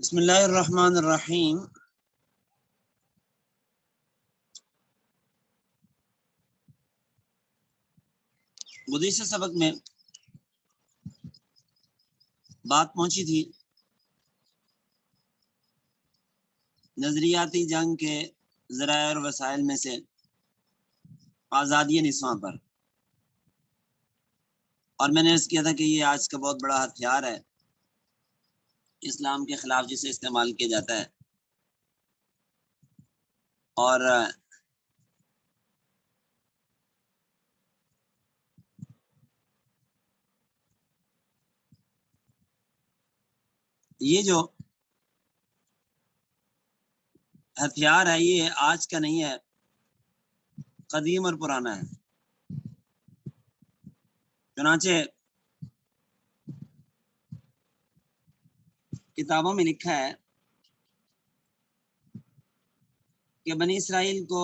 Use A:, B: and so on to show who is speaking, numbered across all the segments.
A: بسم اللہ الرحمن الرحیم۔ گزشتہ سبق میں بات پہنچی تھی نظریاتی جنگ کے ذرائع اور وسائل میں سے آزادی نسواں پر، اور میں نے عرض کیا تھا کہ یہ آج کا بہت بڑا ہتھیار ہے اسلام کے خلاف جسے استعمال کیا جاتا ہے، اور یہ جو ہتھیار ہے یہ آج کا نہیں ہے، قدیم اور پرانا ہے۔ چنانچہ کتابوں میں لکھا ہے کہ بنی اسرائیل کو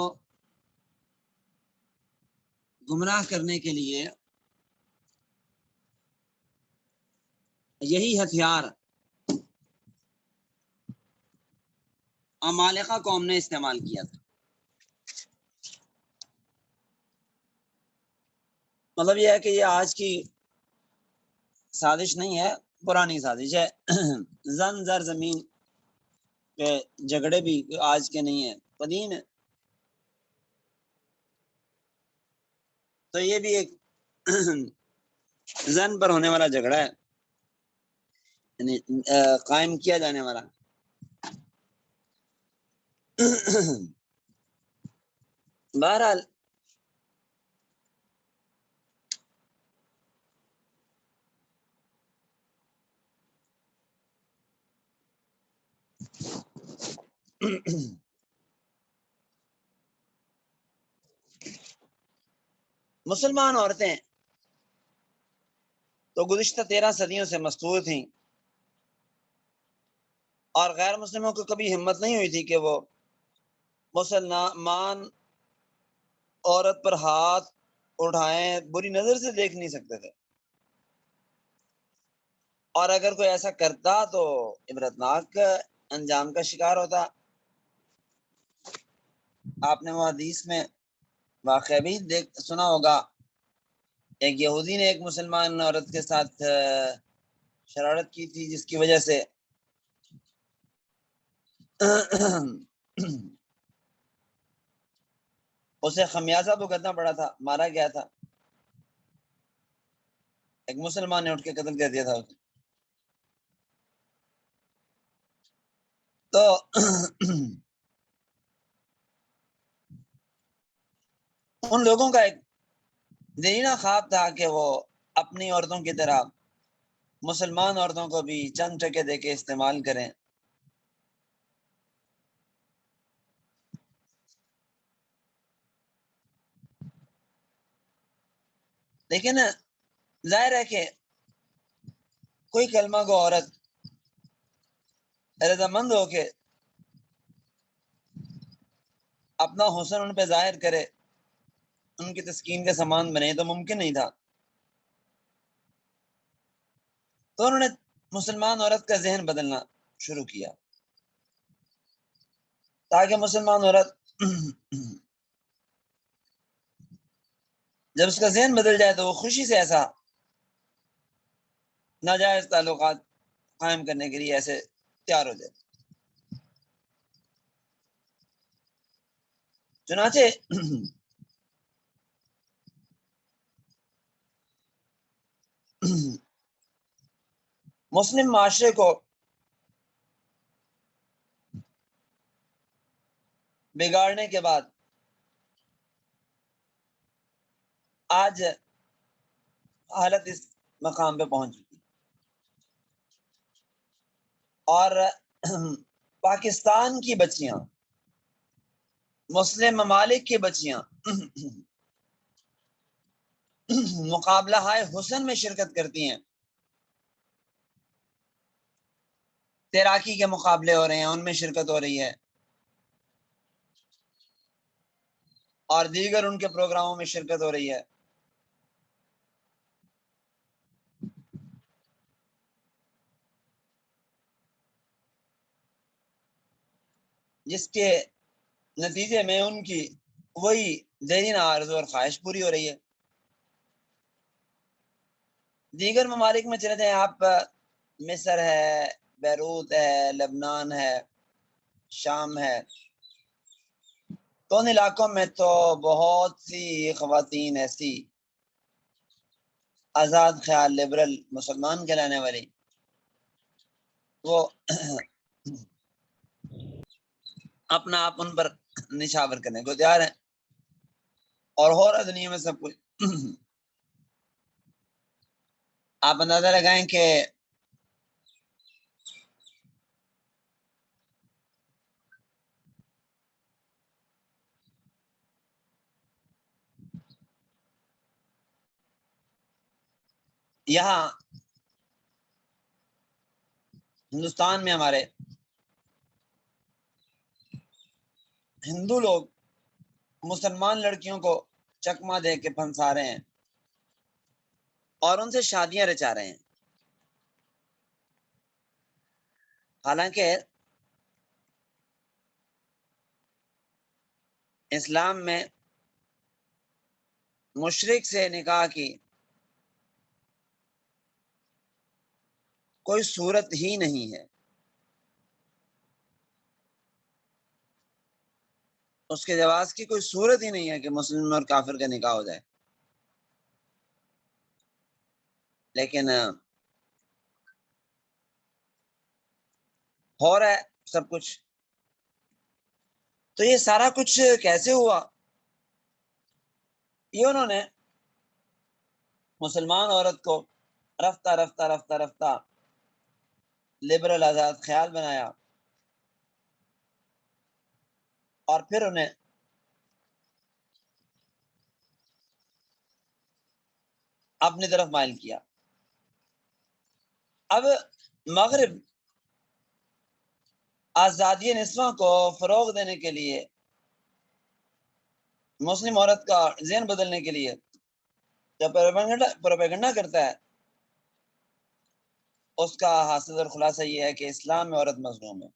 A: گمراہ کرنے کے لیے یہی ہتھیار عمالقہ قوم نے استعمال کیا تھا۔ مطلب یہ ہے کہ یہ آج کی سازش نہیں ہے، پرانی سازش ہے۔ زن زر زمین کے جھگڑے بھی آج کے نہیں ہیں، قدیم ہے۔ تو یہ بھی ایک زن پر ہونے والا جھگڑا ہے، یعنی قائم کیا جانے والا۔ بہرحال مسلمان عورتیں تو گزشتہ 13 صدیوں سے مستور تھیں، اور غیر مسلموں کو کبھی ہمت نہیں ہوئی تھی کہ وہ مسلمان عورت پر ہاتھ اٹھائیں، بری نظر سے دیکھ نہیں سکتے تھے، اور اگر کوئی ایسا کرتا تو عبرتناک انجام کا شکار ہوتا۔ آپ نے وہ حدیث میں واقعہ بھی سنا ہوگا، ایک یہودی نے ایک مسلمان عورت کے ساتھ شرارت کی تھی، جس کی وجہ سے اسے خمیازہ بھگتنا پڑا تھا، مارا گیا تھا۔ ایک مسلمان نے اٹھ کے قتل کر دیا تھا اسے۔ تو ان لوگوں کا ایک دیرینہ خواب تھا کہ وہ اپنی عورتوں کی طرح مسلمان عورتوں کو بھی چند ٹکے دے کے استعمال کریں۔ لیکن ظاہر ہے کہ کوئی کلمہ گو عورت رضامند ہو کے اپنا حسن ان پہ ظاہر کرے، ان کی تسکین کا سامان بنے، تو ممکن نہیں تھا۔ تو انہوں نے مسلمان عورت کا ذہن بدلنا شروع کیا، تاکہ مسلمان عورت جب اس کا ذہن بدل جائے تو وہ خوشی سے ایسا ناجائز تعلقات قائم کرنے کے لیے ایسے تیار ہو جائے۔ چنانچہ مسلم معاشرے کو بگاڑنے کے بعد آج حالت اس مقام پہ پہنچ چکی، اور پاکستان کی بچیاں، مسلم ممالک کی بچیاں مقابلہ ہائے حسن میں شرکت کرتی ہیں۔ تیراکی کے مقابلے ہو رہے ہیں، ان میں شرکت ہو رہی ہے، اور دیگر ان کے پروگراموں میں شرکت ہو رہی ہے۔ جس کے نتیجے میں ان کی وہی دیرینہ آرزو اور خواہش پوری ہو رہی ہے۔ دیگر ممالک میں چلے جائیں آپ، مصر ہے، بیروت ہے، لبنان ہے، شام ہے، تو ان علاقوں میں تو بہت سی خواتین ایسی آزاد خیال لبرل مسلمان کہلانے والی، وہ اپنا آپ ان پر نشاور کرنے کو تیار ہیں، اور ہو رہا دنیا میں سب کچھ۔ آپ اندازہ لگائیں کہ یہاں ہندوستان میں ہمارے ہندو لوگ مسلمان لڑکیوں کو چکما دے کے پھنسا رہے ہیں اور ان سے شادیاں رچا رہے ہیں، حالانکہ اسلام میں مشرک سے نکاح کی کوئی صورت ہی نہیں ہے، اس کے جواز کی کوئی صورت ہی نہیں ہے کہ مسلم اور کافر کا نکاح ہو جائے۔ لیکن ہو رہا ہے سب کچھ۔ تو یہ سارا کچھ کیسے ہوا؟ یہ انہوں نے مسلمان عورت کو رفتہ رفتہ رفتہ رفتہ لبرل آزاد خیال بنایا، اور پھر انہیں اپنی طرف مائل کیا۔ اب مغرب آزادی نسواں کو فروغ دینے کے لیے، مسلم عورت کا ذہن بدلنے کے لیے جب پروپیگنڈا کرتا ہے، اس کا حاصل اور خلاصہ یہ ہے کہ اسلام میں عورت مظلوم ہے،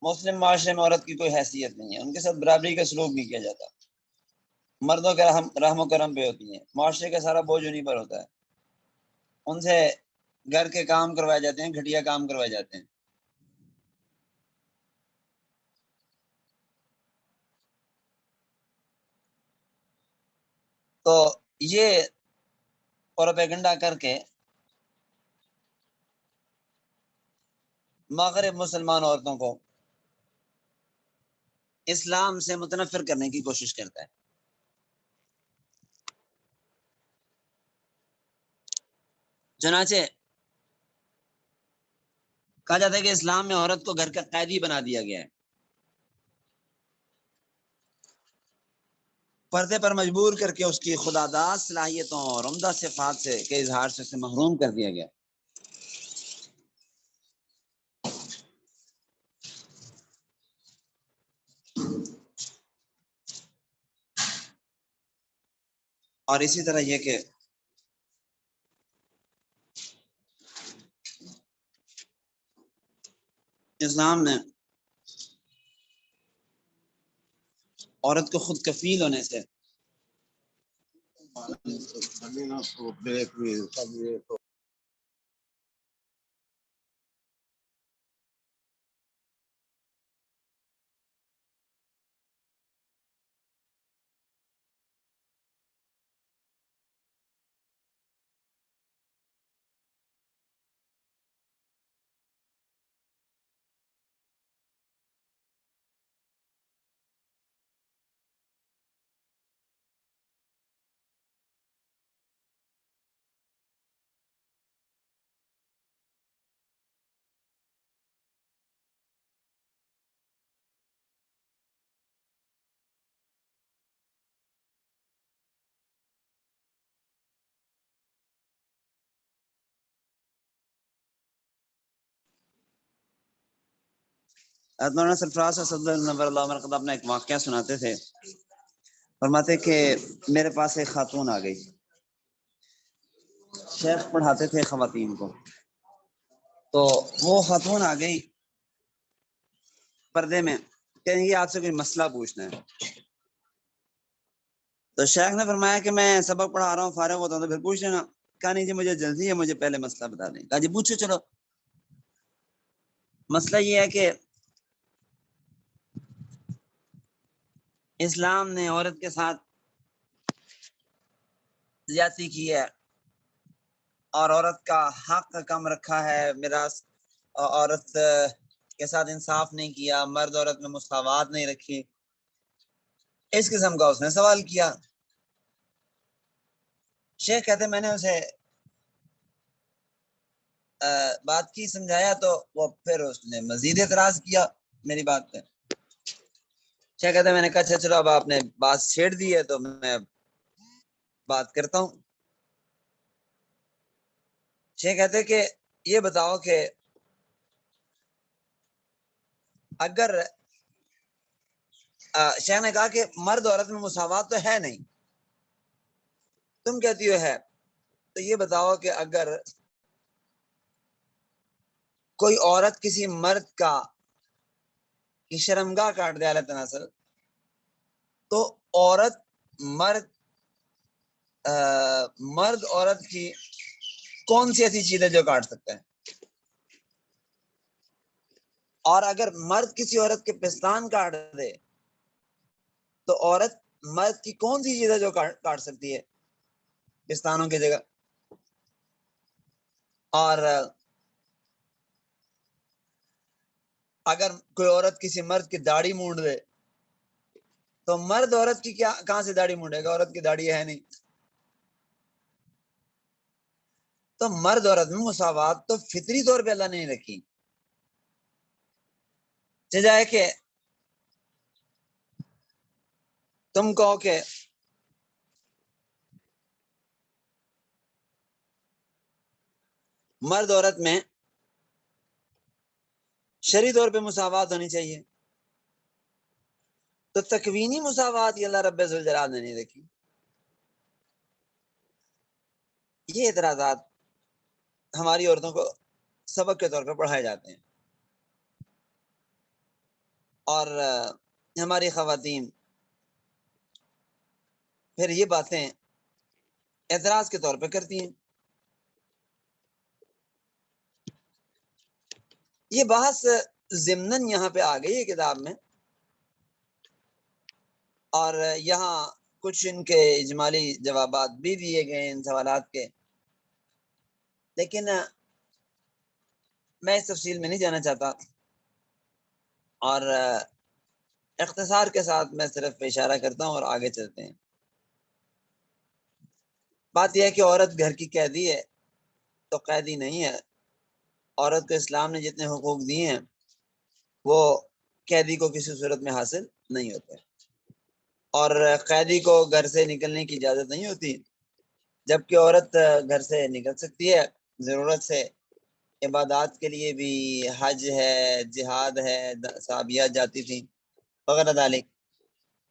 A: مسلم معاشرے میں عورت کی کوئی حیثیت نہیں ہے، ان کے ساتھ برابری کا سلوک نہیں کیا جاتا، مردوں کے رحم و کرم پہ ہوتی ہیں، معاشرے کا سارا بوجھ انہیں پر ہوتا ہے، ان سے گھر کے کام کروائے جاتے ہیں، گھٹیا کام کروائے جاتے ہیں۔ تو یہ پروپیگنڈا کر کے مغرب مسلمان عورتوں کو اسلام سے متنفر کرنے کی کوشش کرتا ہے۔ چنانچہ کہا جاتا ہے کہ اسلام میں عورت کو گھر کا قیدی بنا دیا گیا ہے، پردے پر مجبور کر کے اس کی خودآداز صلاحیتوں اور عمدہ صفات سے کے اظہار سے اسے محروم کر دیا گیا۔ اور اسی طرح یہ کہ اسلام نے عورت کو خود کفیل ہونے سے مولانا سرفراز اسد نور اللہ مرقد اپنا ایک واقعہ سناتے تھے، فرماتے کہ میرے پاس ایک خاتون آ گئی، شیخ پڑھاتے تھے خواتین کو، تو وہ خاتون آ گئی، پردے میں کہیں گے آپ سے کوئی مسئلہ پوچھنا ہے. تو شیخ نے فرمایا کہ میں سبق پڑھا رہا ہوں، فارغ ہوتا ہوں تو پھر پوچھ لینا. کہا نہیں جی مجھے جلدی ہے، مجھے پہلے مسئلہ بتا دیں. کہا جی پوچھو. چلو مسئلہ یہ ہے کہ اسلام نے عورت کے ساتھ زیادتی کی ہے اور عورت کا حق کم رکھا ہے، میراث عورت کے ساتھ انصاف نہیں کیا، مرد عورت میں مساوات نہیں رکھی. اس قسم کا اس نے سوال کیا. شیخ کہتے میں نے اسے بات کی، سمجھایا، تو وہ پھر اس نے مزید اعتراض کیا میری بات پہ. شیخ کہتے میں نے کہا اچھا چلو اب آپ نے بات چھیڑ دی ہے تو میں بات کرتا ہوں. شیخ کہتے کہ یہ بتاؤ کہ اگر شیخ نے کہا کہ مرد عورت میں مساوات تو ہے نہیں، تم کہتی ہو ہے، تو یہ بتاؤ کہ اگر کوئی عورت کسی مرد کی شرمگاہ کاٹ دے اعلی تناسل، تو عورت مرد عورت کی کون سی ایسی چیز ہے جو کاٹ سکتا ہے؟ اور اگر مرد کسی عورت کے پستان کاٹ دے تو عورت مرد کی کون سی چیز ہے جو کاٹ سکتی ہے پستانوں کی جگہ؟ اور اگر کوئی عورت کسی مرد کی داڑھی مونڈ دے تو مرد عورت کی کہاں سے داڑھی مونڈے گا؟ عورت کی داڑھی ہے نہیں. تو مرد عورت میں مساوات تو فطری طور پہ اللہ نے نہیں رکھی. جائے کہ تم کہو کہ مرد عورت میں شرعی طور پہ مساوات ہونی چاہیے، تو تکوینی مساوات یہ اللہ رب ذوالجلال نے نہیں رکھی. یہ اعتراضات ہماری عورتوں کو سبق کے طور پر پڑھائے جاتے ہیں، اور ہماری خواتین پھر یہ باتیں اعتراض کے طور پہ کرتی ہیں. یہ بحث ضمناً یہاں پہ آ گئی ہے کتاب میں، اور یہاں کچھ ان کے اجمالی جوابات بھی دیے گئے ان سوالات کے، لیکن میں اس تفصیل میں نہیں جانا چاہتا، اور اختصار کے ساتھ میں صرف اشارہ کرتا ہوں اور آگے چلتے ہیں. بات یہ ہے کہ عورت گھر کی قیدی ہے تو قیدی نہیں ہے. عورت کو اسلام نے جتنے حقوق دیے ہیں وہ قیدی کو کسی صورت میں حاصل نہیں ہوتے، اور قیدی کو گھر سے نکلنے کی اجازت نہیں ہوتی، جبکہ عورت گھر سے نکل سکتی ہے ضرورت سے، عبادات کے لیے بھی، حج ہے، جہاد ہے، صحابیات جاتی تھیں وغیرہ ذالک،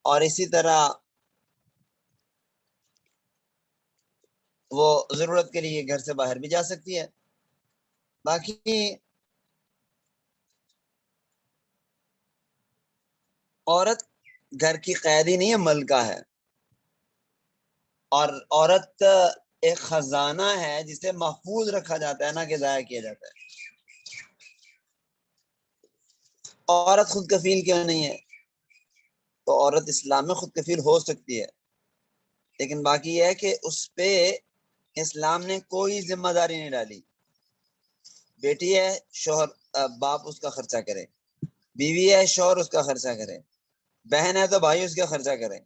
A: اور اسی طرح وہ ضرورت کے لیے گھر سے باہر بھی جا سکتی ہے. باقی عورت گھر کی قیدی نہیں ہے، ملکہ ہے، اور عورت ایک خزانہ ہے جسے محفوظ رکھا جاتا ہے، نہ کہ ضائع کیا جاتا ہے. عورت خود کفیل کیوں نہیں ہے؟ تو عورت اسلام میں خود کفیل ہو سکتی ہے، لیکن باقی یہ ہے کہ اس پہ اسلام نے کوئی ذمہ داری نہیں ڈالی. بیٹی ہے، شوہر باپ اس کا خرچہ کرے، بیوی ہے، شوہر اس کا خرچہ کرے، بہن ہے تو بھائی اس کا خرچہ کرے،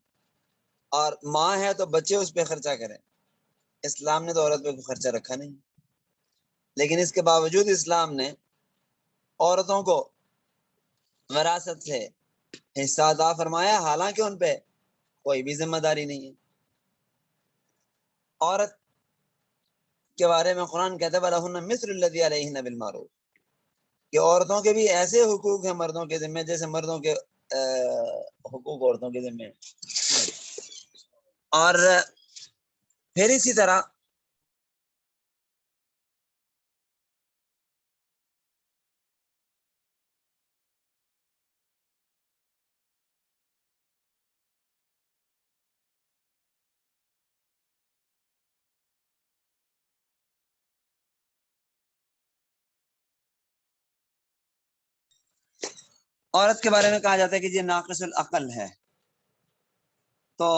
A: اور ماں ہے تو بچے اس پہ خرچہ کریں. اسلام نے تو عورت پہ کوئی خرچہ رکھا نہیں، لیکن اس کے باوجود اسلام نے عورتوں کو وراثت سے حصہ عطا فرمایا، حالانکہ ان پہ کوئی بھی ذمہ داری نہیں ہے. عورت کے بارے میں قرآن کہتا ہے وَلَهُنَّ مِثْلُ الَّذِي عَلَيْهِنَّ بِالْمَعْرُوفِ، کہ عورتوں کے بھی ایسے حقوق ہیں مردوں کے ذمہ جیسے مردوں کے حقوق عورتوں کے ذمہ. اور پھر اسی طرح عورت کے بارے میں کہا جاتا ہے کہ یہ ناقص العقل ہے. تو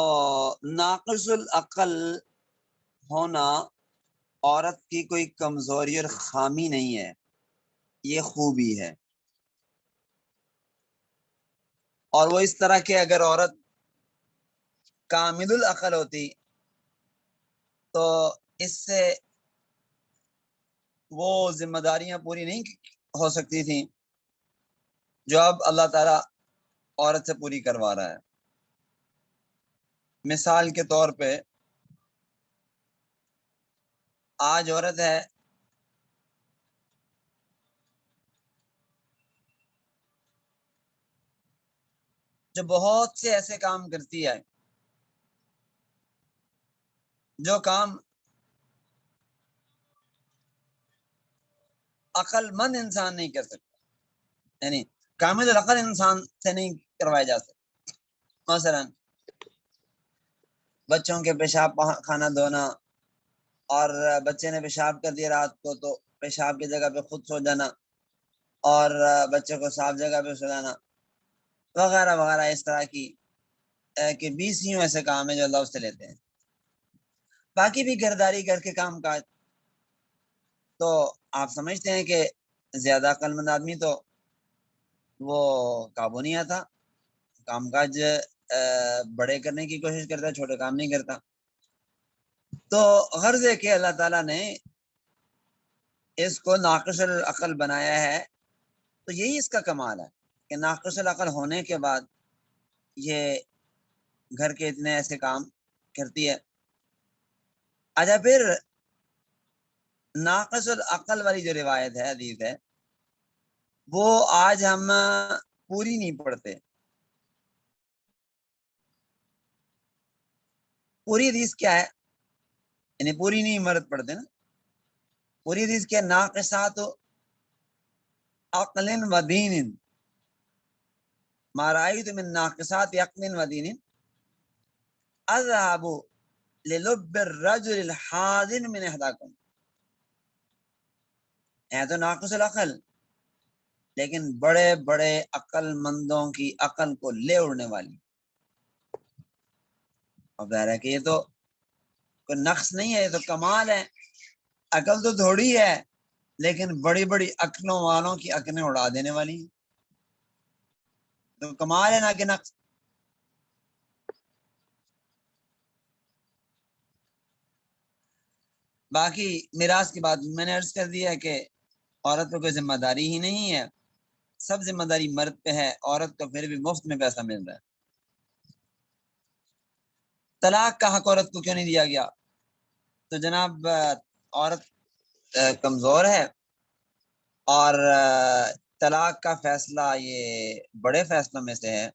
A: ناقص العقل ہونا عورت کی کوئی کمزوری اور خامی نہیں ہے، یہ خوبی ہے. اور وہ اس طرح کہ اگر عورت کامل العقل ہوتی تو اس سے وہ ذمہ داریاں پوری نہیں ہو سکتی تھیں جو اب اللہ تعالیٰ عورت سے پوری کروا رہا ہے. مثال کے طور پہ آج عورت ہے جو بہت سے ایسے کام کرتی ہے جو کام عقل مند انسان نہیں کر سکتا، یعنی کامل العقل انسان سے نہیں کروائے جا سکتے. مثلا بچوں کے پیشاب کھانا دھونا، اور بچے نے پیشاب کر دیا رات کو تو پیشاب کی جگہ پہ خود سو جانا، اور بچے کو صاف جگہ پہ سلانا وغیرہ وغیرہ، اس طرح کی کہ 20 ایسے کام ہیں جو اللہ اس سے لیتے ہیں. باقی بھی گھرداری کر کے کام کاج. تو آپ سمجھتے ہیں کہ زیادہ عقل مند آدمی تو وہ قابو نہیں آتا، کام کاج بڑے کرنے کی کوشش کرتا ہے، چھوٹے کام نہیں کرتا. تو غرض ہے کہ اللہ تعالیٰ نے اس کو ناقص العقل بنایا ہے، تو یہی اس کا کمال ہے کہ ناقص العقل ہونے کے بعد یہ گھر کے اتنے ایسے کام کرتی ہے. اچھا، پھر ناقص العقل والی جو روایت ہے، حدیث ہے، وہ آج ہم پوری نہیں پڑھتے. پوری حدیث کیا ہے؟ یعنی پوری نہیں مرد پڑھتے نا. پوری حدیث کیا؟ ناقصات عقل و دین ما رأيت من ناقصات عقل و دین اذهب للب الرجل الحاذن من احداکم. ہے تو ناقص العقل لیکن بڑے بڑے عقل مندوں کی عقل کو لے اڑنے والی. اور ظاہر ہے کہ یہ تو کوئی نقص نہیں ہے، یہ تو کمال ہے. عقل تو تھوڑی ہے لیکن بڑی بڑی عقلوں والوں کی عقلیں اڑا دینے والی ہیں. تو کمال ہے نہ کہ نقص. باقی میراث کی بات میں نے عرض کر دیا ہے کہ عورت پہ کوئی ذمہ داری ہی نہیں ہے، سب ذمہ داری مرد پہ ہے. عورت کو پھر بھی مفت میں پیسہ مل رہا ہے. طلاق کا حق عورت کو کیوں نہیں دیا گیا؟ تو جناب عورت کمزور ہے، اور طلاق کا فیصلہ یہ بڑے فیصلوں میں سے ہے،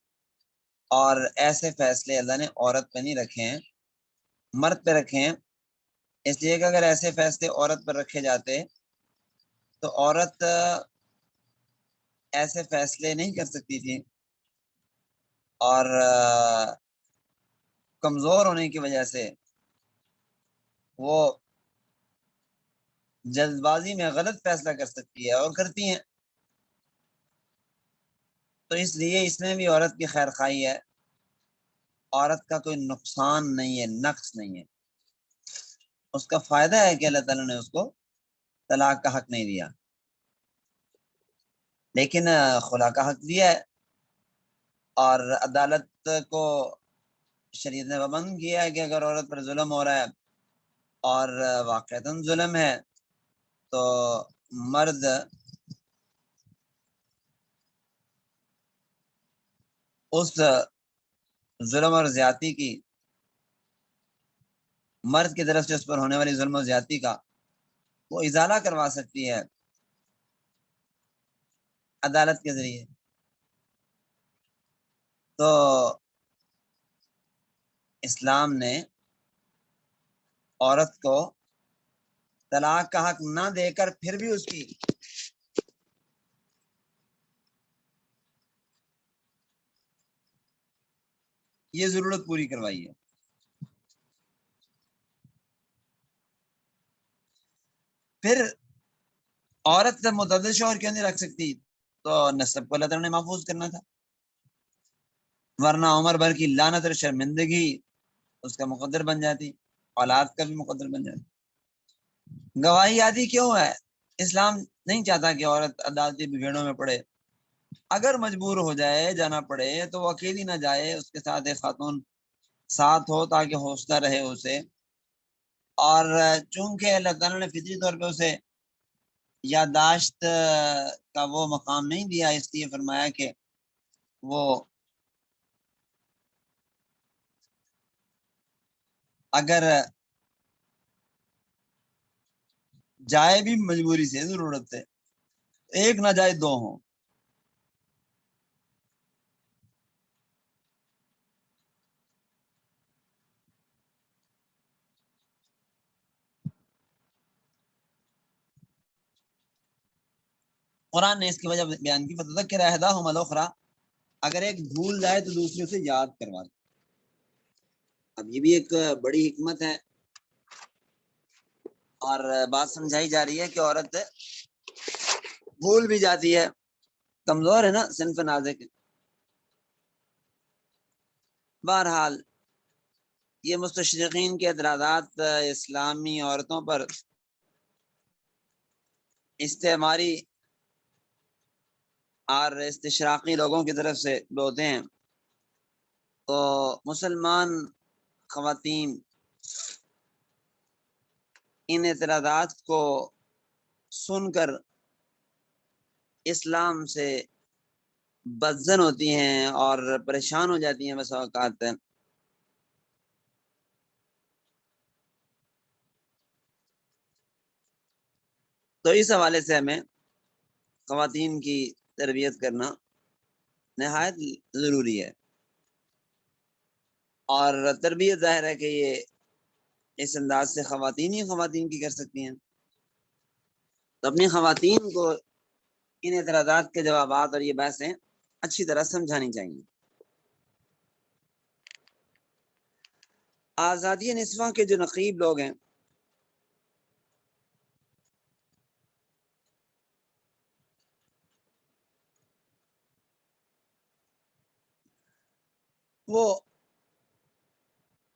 A: اور ایسے فیصلے اللہ نے عورت پہ نہیں رکھے ہیں، مرد پہ رکھے ہیں. اس لیے کہ اگر ایسے فیصلے عورت پر رکھے جاتے تو عورت ایسے فیصلے نہیں کر سکتی تھی، اور کمزور ہونے کی وجہ سے وہ جلد بازی میں غلط فیصلہ کر سکتی ہے اور کرتی ہیں. تو اس لیے اس میں بھی عورت کی خیر خواہی ہے، عورت کا کوئی نقصان نہیں ہے، نقص نہیں ہے. اس کا فائدہ ہے کہ اللہ تعالیٰ نے اس کو طلاق کا حق نہیں دیا، لیکن خلا کا حق دیا ہے. اور عدالت کو شریعت نے پابند کیا ہے کہ اگر عورت پر ظلم ہو رہا ہے اور واقعتاً ظلم ہے تو مرد اس ظلم اور زیادتی کی، مرد کی طرف سے اس پر ہونے والی ظلم و زیادتی کا وہ ازالہ کروا سکتی ہے عدالت کے ذریعے. تو اسلام نے عورت کو طلاق کا حق نہ دے کر پھر بھی اس کی یہ ضرورت پوری کروائی ہے. پھر عورت سے متعدد شوہر کیوں نہیں رکھ سکتی؟ تو نسب کو اللہ تعالیٰ نے محفوظ کرنا تھا، ورنہ عمر بھر کی لعنت اور شرمندگی اس کا مقدر بن جاتی، اولاد کا بھی مقدر بن جاتی۔ گواہی آدھی کیوں ہے؟ اسلام نہیں چاہتا کہ عورت عدالتی بھیڑوں میں پڑے، اگر مجبور ہو جائے جانا پڑے تو وہ اکیلی نہ جائے، اس کے ساتھ ایک خاتون ساتھ ہو تاکہ حوصلہ رہے اسے، اور چونکہ اللہ تعالیٰ نے فطری طور پہ اسے یادداشت کا وہ مقام نہیں دیا، اس لیے فرمایا کہ وہ اگر جائے بھی مجبوری سے، ضرورت سے، ایک نہ جائے دو ہوں۔ قرآن نے اس کی وجہ بیان کی، فَتَذَكِّرَ إِحْدَاهُمَا الْأُخْرَى، اگر ایک بھول جائے تو دوسرے سے یاد کروا دے۔ اب یہ بھی ایک بڑی حکمت ہے، اور بات سمجھائی جا رہی ہے کہ عورت بھول بھی جاتی ہے، کمزور ہے نا، صنف نازک ہے۔ بہرحال یہ مستشرقین کے اعتراضات اسلامی عورتوں پر استعماری اور استشراقی لوگوں کی طرف سے ہوتے ہیں، تو مسلمان خواتین ان اعتراضات کو سن کر اسلام سے بدظن ہوتی ہیں اور پریشان ہو جاتی ہیں بس اوقات۔ تو اس حوالے سے ہمیں خواتین کی تربیت کرنا نہایت ضروری ہے، اور تربیت ظاہر ہے کہ یہ اس انداز سے خواتین ہی خواتین کی کر سکتی ہیں۔ تو اپنی خواتین کو ان اعتراضات کے جوابات اور یہ بحثیں اچھی طرح سمجھانی چاہیے۔ آزادی نسواں کے جو نقیب لوگ ہیں، وہ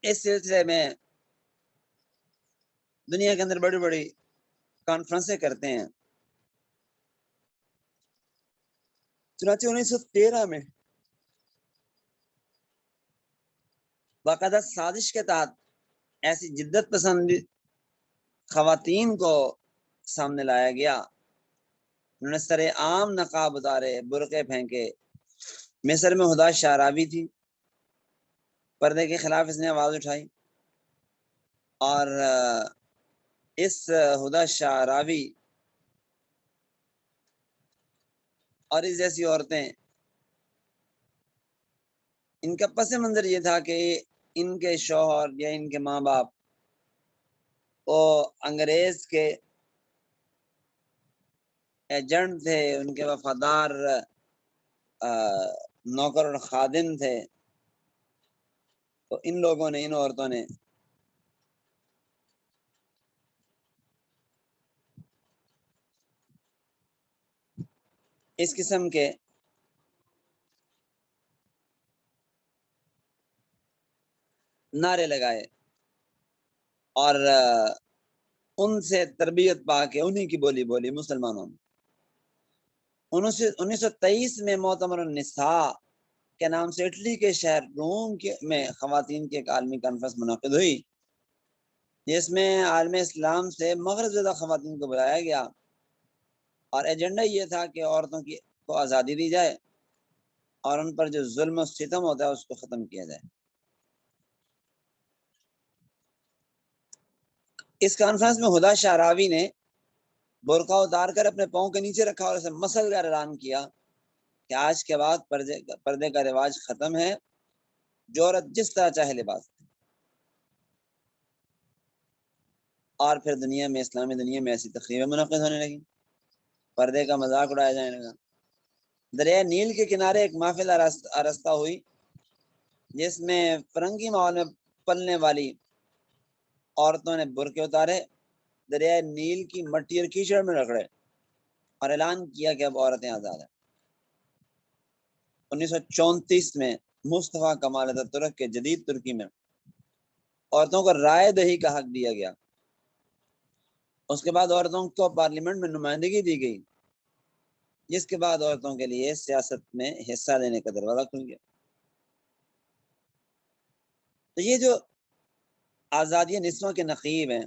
A: اس سلسلے میں دنیا کے اندر بڑی بڑی کانفرنسیں کرتے ہیں۔ چنانچہ 1913 میں باقاعدہ سازش کے تحت ایسی جدت پسند خواتین کو سامنے لایا گیا، انہوں نے سر عام نقاب اتارے، برقعے پھینکے۔ مصر میں ہدا شعراوی تھی، پردے کے خلاف اس نے آواز اٹھائی، اور اس ہدا شعراوی اور اس جیسی عورتیں، ان کا پس منظر یہ تھا کہ ان کے شوہر یا ان کے ماں باپ وہ انگریز کے ایجنٹ تھے، ان کے وفادار نوکر اور خادم تھے۔ تو ان لوگوں نے، ان عورتوں نے اس قسم کے نعرے لگائے اور ان سے تربیت پا کے انہی کی بولی بولی مسلمانوں میں۔ 1923 میں معتمر النساء کے نام سے اٹلی کے شہر روم میں خواتین کی ایک عالمی کانفرنس منعقد ہوئی، جس میں عالم اسلام سے مغرب زدہ خواتین کو بلایا گیا، اور ایجنڈا یہ تھا کہ عورتوں کو آزادی دی جائے اور ان پر جو ظلم و ستم ہوتا ہے اس کو ختم کیا جائے۔ اس کانفرنس میں ہدا شعراوی نے برقع اتار کر اپنے پاؤں کے نیچے رکھا اور اسے مسل کر اعلان کیا کہ آج کے بعد پردے کا رواج ختم ہے، جو عورت جس طرح چاہے لباس۔ اور پھر دنیا میں، اسلامی دنیا میں ایسی تقریبیں منعقد ہونے لگی، پردے کا مذاق اڑایا جانے لگا۔ دریائے نیل کے کنارے ایک محفل آراستہ ہوئی، جس میں فرنگی ماحول میں پلنے والی عورتوں نے برقعے اتارے، دریائے نیل کی مٹی اور کیچڑ میں رگڑے اور اعلان کیا کہ اب عورتیں آزاد ہیں۔ 1934 میں مصطفیٰ کمال اتاترک کے جدید ترکی میں عورتوں کو رائے دہی کا حق دیا گیا. اس کے بعد عورتوں کو پارلیمنٹ میں نمائندگی دی گئی، جس کے بعد عورتوں کے لیے سیاست میں حصہ لینے کا دروازہ کھل گیا. تو یہ جو آزادی نسواں کے نقیب ہیں،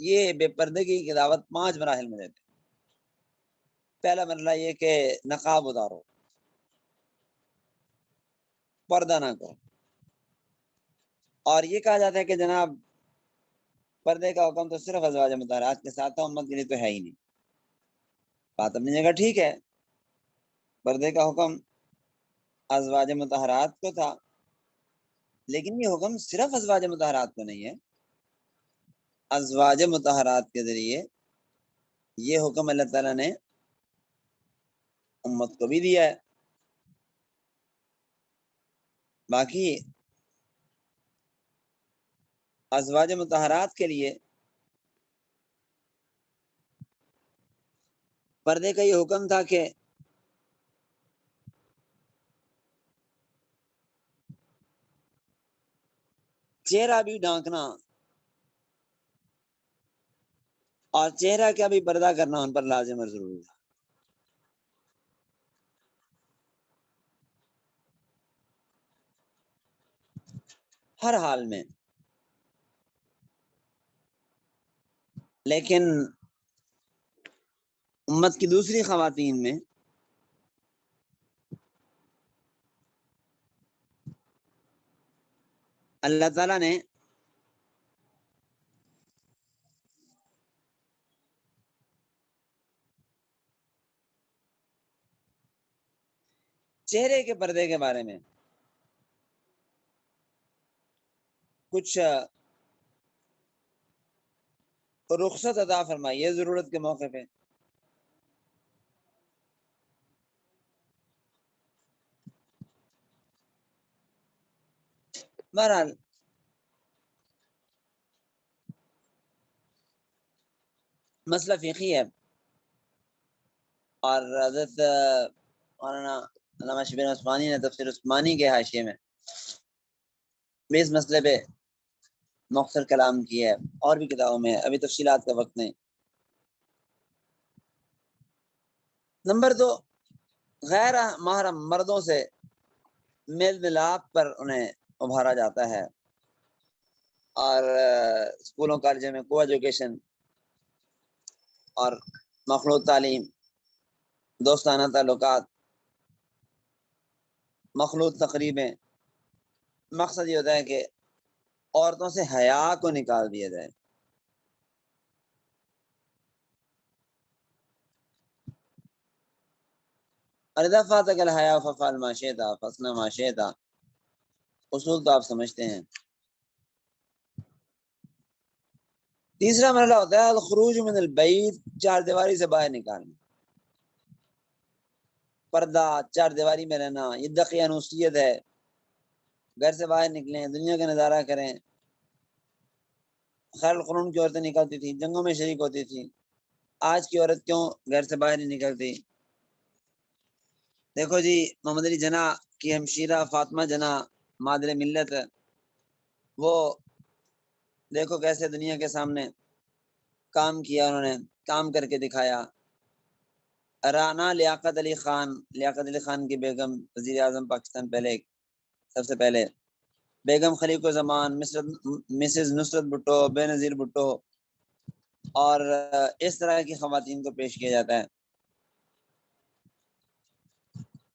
A: یہ بے پردگی کی دعوت 5 مراحل میں دیتے ہیں. پہلا مرحلہ یہ کہ نقاب اتارو، پردہ نہ کرو. اور یہ کہا جاتا ہے کہ جناب پردے کا حکم تو صرف ازواج مطہرات کے ساتھ تھا، امت کے لیے تو ہے ہی نہیں. بات اپنی جگہ ٹھیک ہے، پردے کا حکم ازواج مطہرات کو تھا، لیکن یہ حکم صرف ازواج مطہرات کو نہیں ہے. ازواج مطہرات کے ذریعے یہ حکم اللہ تعالیٰ نے امت کو بھی دیا ہے. باقی ازواج مطہرات کے لیے پردے کا یہ حکم تھا کہ چہرہ بھی ڈھانکنا اور چہرہ کا بھی پردہ کرنا ان پر لازم اور ضروری تھا. ہر حال میں. لیکن امت کی دوسری خواتین میں اللہ تعالیٰ نے چہرے کے پردے کے بارے میں کچھ رخصت عطا فرمائی ہے ضرورت کے موقع پہ. بہرحال مسئلہ فقہی ہے، اور حضرت مولانا علامہ شبیر عثمانی نے تفسیر عثمانی کے حاشیے میں بھی اس مسئلے پہ مختصر کلام کیا ہے، اور بھی کتابوں میں. ابھی تفصیلات کا وقت نہیں. نمبر 2، غیر محرم مردوں سے میل ملاپ پر انہیں ابھارا جاتا ہے، اور اسکولوں کالجوں میں کو ایجوکیشن اور مخلوط تعلیم، دوستانہ تعلقات، مخلوط تقریبیں. مقصد یہ ہوتا ہے کہ عورتوں سے حیا کو نکال دیا جائے. اور اذا فاتک الحیا ففعل ما شئت فاصنع ما شئت، اصول تو آپ سمجھتے ہیں. تیسرا مرحلہ ہوتا ہے الخروج من البیت، 4 دیواری سے باہر نکالنا. پردہ، 4 دیواری میں رہنا، یہ دقیانوسیت ہے. گھر سے باہر نکلیں، دنیا کا نظارہ کریں. خیر القرون کی عورتیں نکلتی تھیں، جنگوں میں شریک ہوتی تھیں. آج کی عورت کیوں گھر سے باہر نہیں نکلتی؟ دیکھو جی، محمد علی جناح کی ہمشیرہ فاطمہ جناح مادر ملت، وہ دیکھو کیسے دنیا کے سامنے کام کیا، انہوں نے کام کر کے دکھایا. رانا لیاقت علی خان، لیاقت علی خان کی بیگم، وزیر اعظم پاکستان سب سے پہلے بیگم خلیق الزمان، مسز نصرت بھٹو، بے نظیر بھٹو، اور اس طرح کی خواتین کو پیش کیا جاتا ہے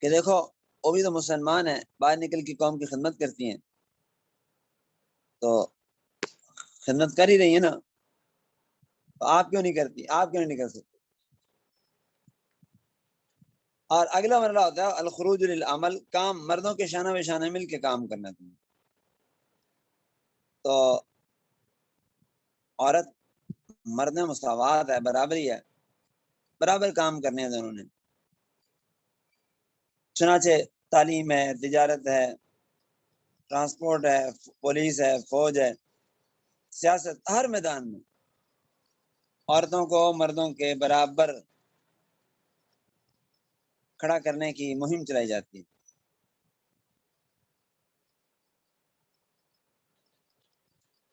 A: کہ دیکھو وہ بھی تو مسلمان ہیں، باہر نکل کی قوم کی خدمت کرتی ہیں، تو خدمت کر ہی رہی ہیں نا، تو آپ کیوں نہیں کرتی، آپ کیوں نہیں کر سکتے؟ اور اگلا مرحلہ ہوتا ہے الخروج للعمل، کام، مردوں کے شانہ بہ شانہ مل کے کام کرنا. تو عورت مرد میں مساوات ہے، برابری ہے، برابر کام کرنے ہیں دونوں نے. چنانچہ تعلیم ہے، تجارت ہے، ٹرانسپورٹ ہے، پولیس ہے، فوج ہے، سیاست، ہر میدان میں عورتوں کو مردوں کے برابر کھڑا کرنے کی مہم چلائی جاتی ہے.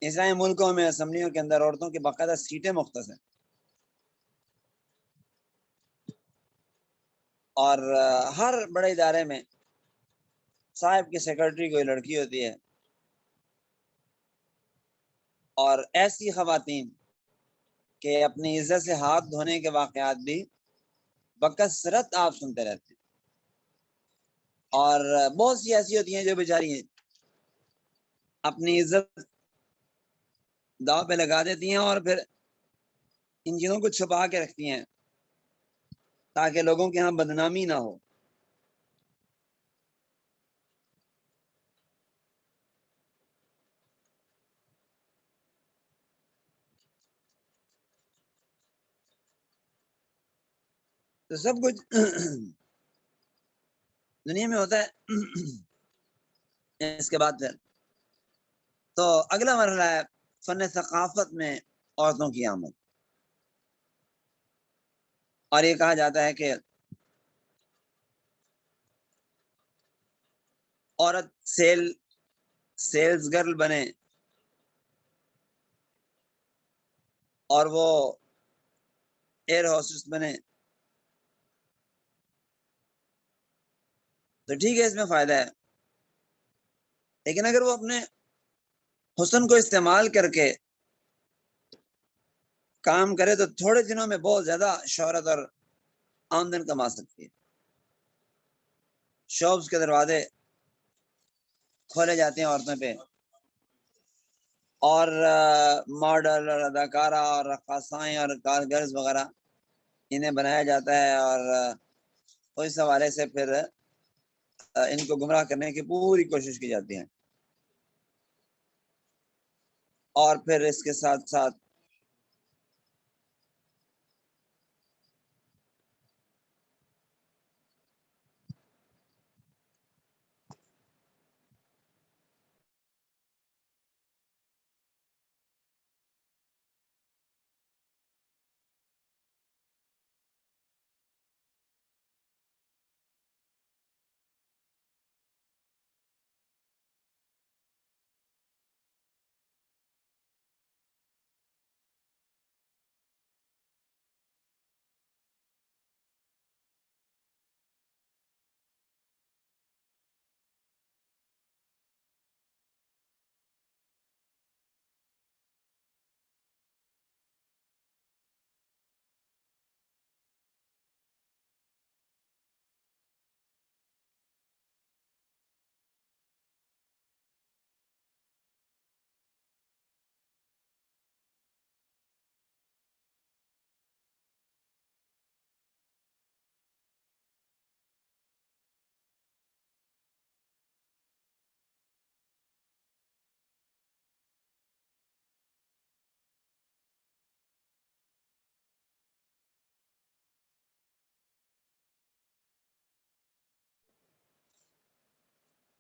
A: اسلامی ملکوں میں اسمبلیوں کے اندر عورتوں کی باقاعدہ سیٹیں مختص ہیں، اور ہر بڑے ادارے میں صاحب کی سیکرٹری کوئی لڑکی ہوتی ہے، اور ایسی خواتین کہ اپنی عزت سے ہاتھ دھونے کے واقعات بھی بکثرت آپ سنتے رہتے ہیں، اور بہت سی ایسی ہوتی ہیں جو بیچاری ہیں اپنی عزت داؤ پہ لگا دیتی ہیں اور پھر ان چیزوں کو چھپا کے رکھتی ہیں تاکہ لوگوں کے ہاں بدنامی نہ ہو۔ تو سب کچھ دنیا میں ہوتا ہے۔ اس کے بعد پھر تو اگلا مرحلہ ہے فن ثقافت میں عورتوں کی آمد، اور یہ کہا جاتا ہے کہ عورت سیلز گرل بنے اور وہ ایئر ہوسٹس بنے تو ٹھیک ہے، اس میں فائدہ ہے، لیکن اگر وہ اپنے حسن کو استعمال کر کے کام کرے تو تھوڑے دنوں میں بہت زیادہ شہرت اور آمدن کما سکتی ہے۔ شاپس کے دروازے کھولے جاتے ہیں عورتوں پہ، اور ماڈل اور اداکارہ اور رقاصائیں اور کارگرز وغیرہ انہیں بنایا جاتا ہے، اور اس حوالے سے پھر ان کو گمراہ کرنے کی پوری کوشش کی جاتی ہے، اور پھر اس کے ساتھ ساتھ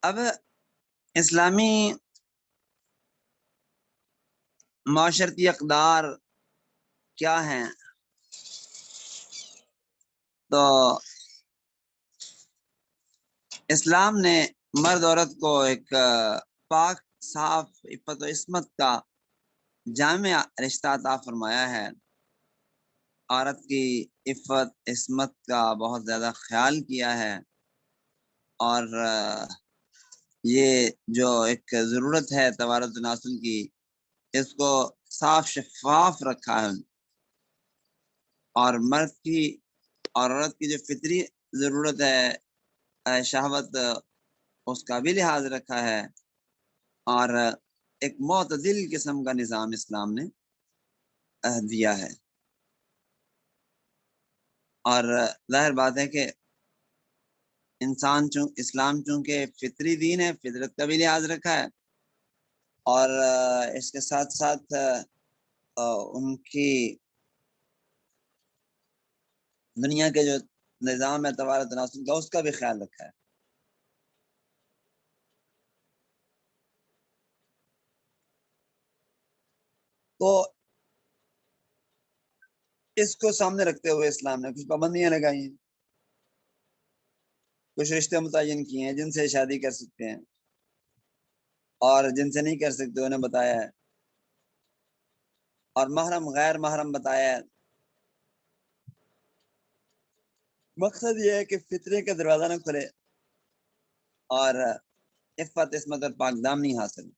A: اب اسلامی معاشرتی اقدار کیا ہیں؟ تو اسلام نے مرد عورت کو ایک پاک صاف عفت و عصمت کا جامع رشتہ عطا فرمایا ہے، عورت کی عفت عصمت کا بہت زیادہ خیال کیا ہے، اور یہ جو ایک ضرورت ہے توارث نسل کی، اس کو صاف شفاف رکھا ہے، اور مرد کی اور عورت کی جو فطری ضرورت ہے شہوت، اس کا بھی لحاظ رکھا ہے، اور ایک معتدل قسم کا نظام اسلام نے دیا ہے۔ اور ظاہر بات ہے کہ اسلام چونکہ فطری دین ہے، فطرت کا بھی لحاظ رکھا ہے، اور اس کے ساتھ ساتھ ان کی دنیا کے جو نظام ہے توارث تناسل کا، اس کا بھی خیال رکھا ہے۔ تو اس کو سامنے رکھتے ہوئے اسلام نے کچھ پابندیاں لگائی ہیں، کچھ رشتے متعین کیے ہیں جن سے شادی کر سکتے ہیں، اور جن سے نہیں کر سکتے انہیں بتایا ہے اور محرم غیر محرم بتایا ہے۔ مقصد یہ ہے کہ فطرے کا دروازہ نہ کھلے اور عفت عصمت اور پاک دامنی حاصل۔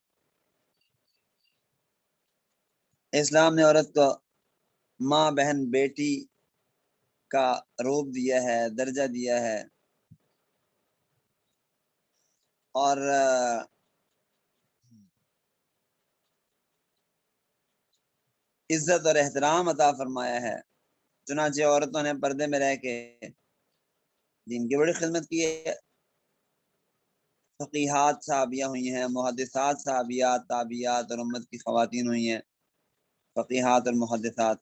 A: اسلام نے عورت کو ماں بہن بیٹی کا روپ دیا ہے، درجہ دیا ہے، اور عزت اور احترام عطا فرمایا ہے۔ چنانچہ عورتوں نے پردے میں رہ کے دین کی بڑی خدمت کی ہے۔ فقیہات صحابیہ ہوئی ہیں، محدثات صحابیات تابعیات اور امت کی خواتین ہوئی ہیں، فقیہات اور محدثات۔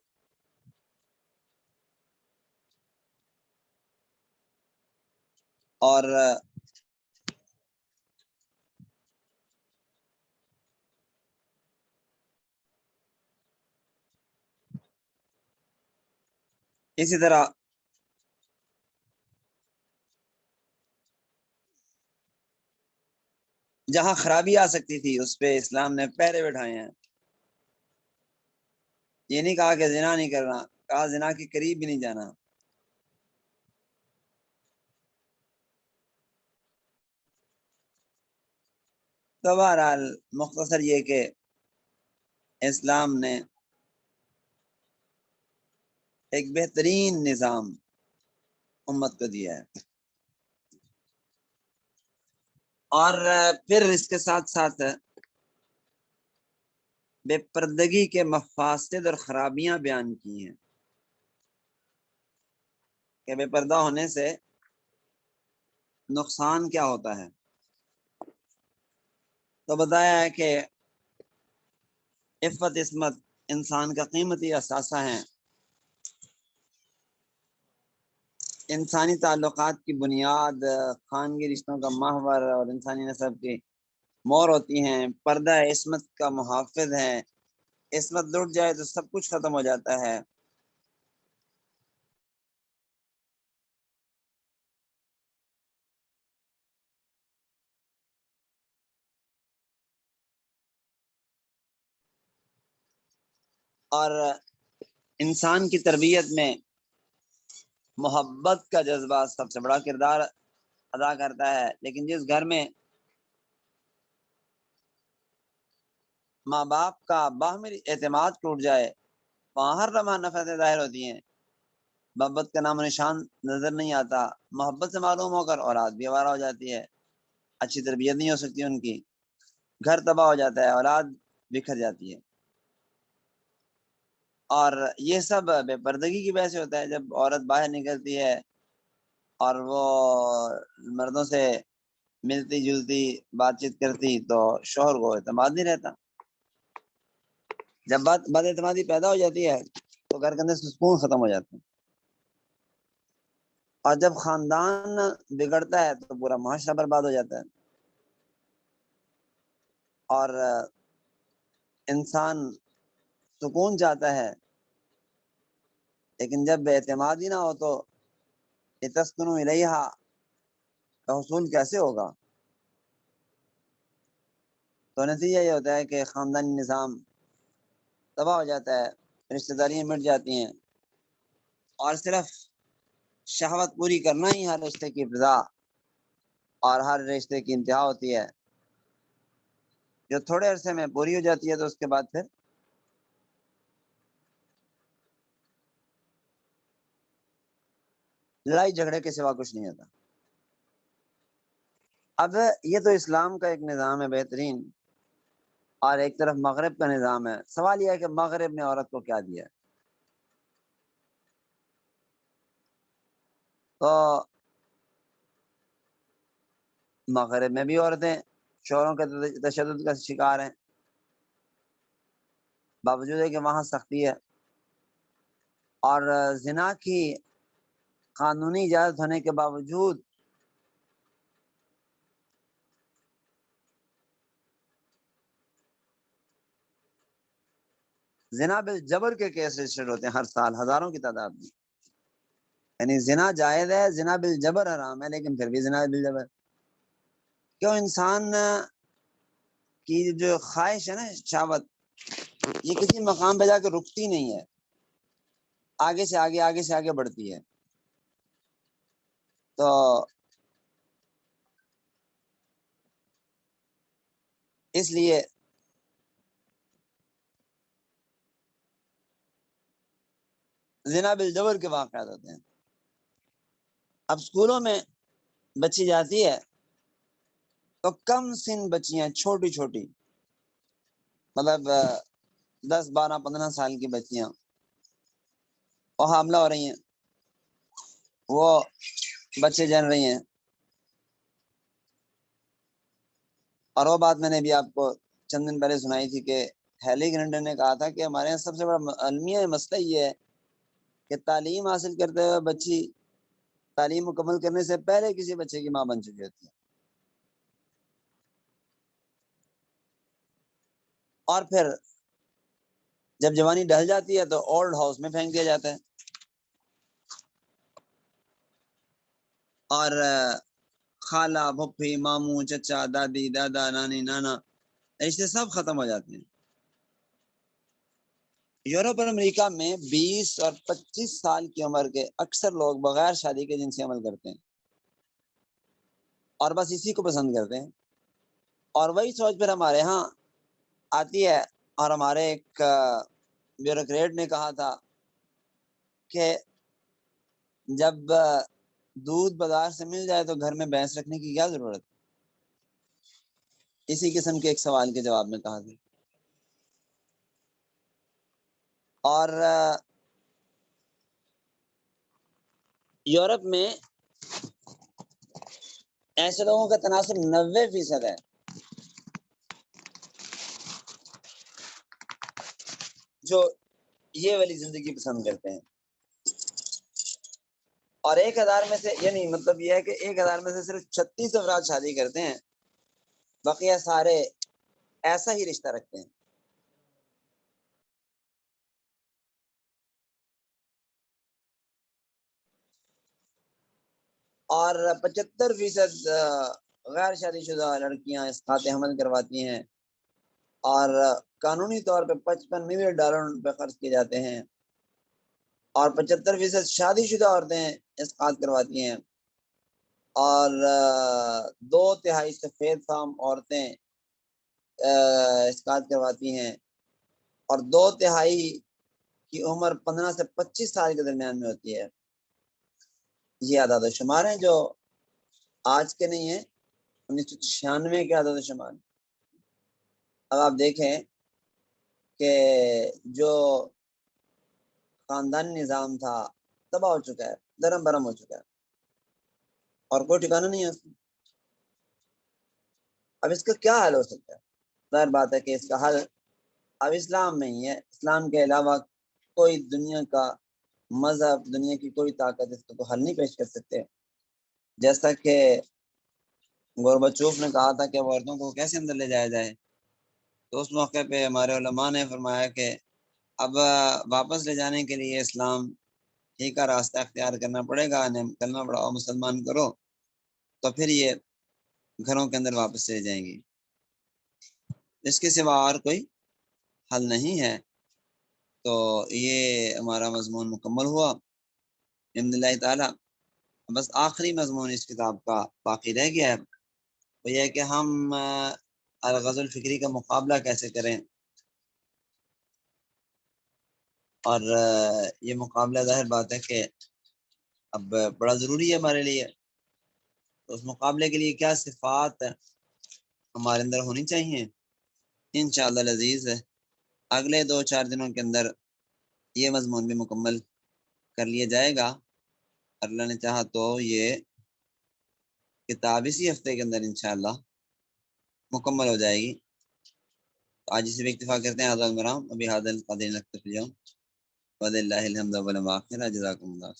A: اور اسی طرح جہاں خرابی آ سکتی تھی اس پہ اسلام نے پہرے بٹھائے ہیں۔ یہ نہیں کہا کہ زنا نہیں کرنا، کہا زنا کے قریب بھی نہیں جانا۔ تو بہرحال مختصر یہ کہ اسلام نے ایک بہترین نظام امت کو دیا ہے، اور پھر اس کے ساتھ ساتھ بے پردگی کے مفاسد اور خرابیاں بیان کی ہیں کہ بے پردہ ہونے سے نقصان کیا ہوتا ہے۔ تو بتایا ہے کہ عفت عصمت انسان کا قیمتی اثاثہ ہیں، انسانی تعلقات کی بنیاد، خاندگی رشتوں کا محور اور انسانی نسب کی مور ہوتی ہیں۔ پردہ عصمت کا محافظ ہے، عصمت لٹ جائے تو سب کچھ ختم ہو جاتا ہے۔ اور انسان کی تربیت میں محبت کا جذبہ سب سے بڑا کردار ادا کرتا ہے، لیکن جس گھر میں ماں باپ کا باہمی اعتماد ٹوٹ جائے وہاں ہر لمحہ نفرتیں ظاہر ہوتی ہیں، محبت کا نام و نشان نظر نہیں آتا، محبت سے معلوم ہو کر اولاد بھی آوارہ ہو جاتی ہے، اچھی تربیت نہیں ہو سکتی ان کی، گھر تباہ ہو جاتا ہے، اولاد بکھر جاتی ہے۔ اور یہ سب بے پردگی کی وجہ سے ہوتا ہے۔ جب عورت باہر نکلتی ہے اور وہ مردوں سے ملتی جلتی بات چیت کرتی تو شوہر کو اعتماد نہیں رہتا۔ جب بد اعتمادی پیدا ہو جاتی ہے تو گھر کے اندر سکون ختم ہو جاتا ہے، اور جب خاندان بگڑتا ہے تو پورا معاشرہ برباد ہو جاتا ہے، اور انسان سکون چاہتا ہے، لیکن جب اعتماد ہی نہ ہو تو لتسکنوا الیہا کا حصول کیسے ہوگا؟ تو نتیجہ یہ ہوتا ہے کہ خاندانی نظام تباہ ہو جاتا ہے، رشتہ داریاں مٹ جاتی ہیں، اور صرف شہوت پوری کرنا ہی ہر رشتے کی ابتدا اور ہر رشتے کی انتہا ہوتی ہے، جو تھوڑے عرصے میں پوری ہو جاتی ہے تو اس کے بعد پھر لڑائی جھگڑے کے سوا کچھ نہیں ہوتا۔ اب یہ تو اسلام کا ایک نظام ہے بہترین، اور ایک طرف مغرب کا نظام ہے۔ سوال یہ ہے کہ مغرب نے عورت کو کیا دیا ہے؟ تو مغرب میں بھی عورتیں شوہروں کے تشدد کا شکار ہیں، باوجود ہے کہ وہاں سختی ہے، اور زنا کی قانونی اجازت ہونے کے باوجود زنا بالجبر کے کیس رجسٹر ہوتے ہیں ہر سال ہزاروں کی تعداد میں۔ یعنی زنا جائز ہے، زنا بالجبر حرام ہے، لیکن پھر بھی زنا بالجبر کیوں؟ انسان کی جو خواہش ہے نا، شہوت، یہ کسی مقام پہ جا کے رکتی نہیں ہے، آگے سے آگے آگے سے آگے بڑھتی ہے۔ تو اس لیے زنا بالجبر کے واقعات ہوتے ہیں۔ اب اسکولوں میں بچی جاتی ہے تو کم سن بچیاں، چھوٹی چھوٹی، مطلب 10 12 15 سال کی بچیاں وہ حاملہ ہو رہی ہیں، وہ بچے جن رہی ہیں۔ اور وہ بات میں نے بھی آپ کو چند دن پہلے سنائی تھی کہ ہیلی کلنٹن نے کہا تھا کہ ہمارے یہاں سب سے بڑا المیہ مسئلہ یہ ہے کہ تعلیم حاصل کرتے ہوئے بچی تعلیم مکمل کرنے سے پہلے کسی بچے کی ماں بن چکی ہوتی ہے، اور پھر جب جوانی ڈھل جاتی ہے تو اولڈ ہاؤس میں پھینک دیا جاتا ہے، اور خالہ، پھپھی، ماموں، چچا، دادی، دادا، نانی، نانا، رشتے سب ختم ہو جاتے ہیں۔ یورپ اور امریکہ میں 20 اور 25 سال کی عمر کے اکثر لوگ بغیر شادی کے جنسی عمل کرتے ہیں اور بس اسی کو پسند کرتے ہیں، اور وہی سوچ پھر ہمارے ہاں آتی ہے۔ اور ہمارے ایک بیوروکریٹ نے کہا تھا کہ جب دودھ بازار سے مل جائے تو گھر میں بھینس رکھنے کی کیا ضرورت، اسی قسم کے ایک سوال کے جواب میں کہا تھا۔ اور یورپ میں ایسے لوگوں کا تناسب 90% ہے جو یہ والی زندگی پسند کرتے ہیں، اور 1000 میں سے، یعنی مطلب یہ ہے کہ 1000 میں سے صرف 36 افراد شادی کرتے ہیں، بقیہ سارے ایسا ہی رشتہ رکھتے ہیں۔ اور 75% غیر شادی شدہ لڑکیاں اسقاط حمل کرواتی ہیں، اور قانونی طور پہ $55 ملین ان پہ خرچ کیے جاتے ہیں، اور 75% شادی شدہ عورتیں اسقاط کرواتی ہیں، اور 2/3 سفید فام عورتیں اسقاط کرواتی ہیں، اور 2/3 کی عمر 15 سے 25 سال کے درمیان میں ہوتی ہے۔ یہ اعداد و شمار ہیں جو آج کے نہیں ہیں، 1996 کے اعداد و شمار۔ اب آپ دیکھیں کہ جو خاندانی نظام تھا تباہ ہو چکا ہے، درم برم ہو چکا ہے، اور کوئی ٹھکانہ نہیں ہے اس کا۔ اب اس کا کیا حل ہو سکتا ہے؟ ظاہر بات ہے کہ اس کا حل اب اسلام میں ہی ہے۔ اسلام کے علاوہ کوئی دنیا کا مذہب، دنیا کی کوئی طاقت اس کو حل نہیں پیش کر سکتے۔ جیسا کہ گورباچوف نے کہا تھا کہ عورتوں کو کیسے اندر لے جایا جائے، تو اس موقع پہ ہمارے علماء نے فرمایا کہ اب واپس لے جانے کے لیے اسلام ہی کا راستہ اختیار کرنا پڑے گا، انہیں کلمہ پڑھاؤ، مسلمان کرو، تو پھر یہ گھروں کے اندر واپس لے جائیں گی۔ اس کے سوا اور کوئی حل نہیں ہے۔ تو یہ ہمارا مضمون مکمل ہوا بحمد اللہ تعالیٰ۔ بس آخری مضمون اس کتاب کا باقی رہ گیا ہے، وہ یہ ہے کہ ہم الغزو الفکری کا مقابلہ کیسے کریں، اور یہ مقابلہ ظاہر بات ہے کہ اب بڑا ضروری ہے ہمارے لیے۔ تو اس مقابلے کے لیے کیا صفات ہمارے اندر ہونی چاہیے، انشاءاللہ العزیز اگلے 2 4 دنوں کے اندر یہ مضمون بھی مکمل کر لیا جائے گا۔ اللہ نے چاہا تو یہ کتاب اسی ہفتے کے اندر انشاءاللہ مکمل ہو جائے گی۔ تو آج اسی پہ اکتفا کرتے ہیں۔ حاضر المرام ابھی حاضر القدر نقطہ اليوم وللہ الحمد والآخرہ، جزاکم اللہ۔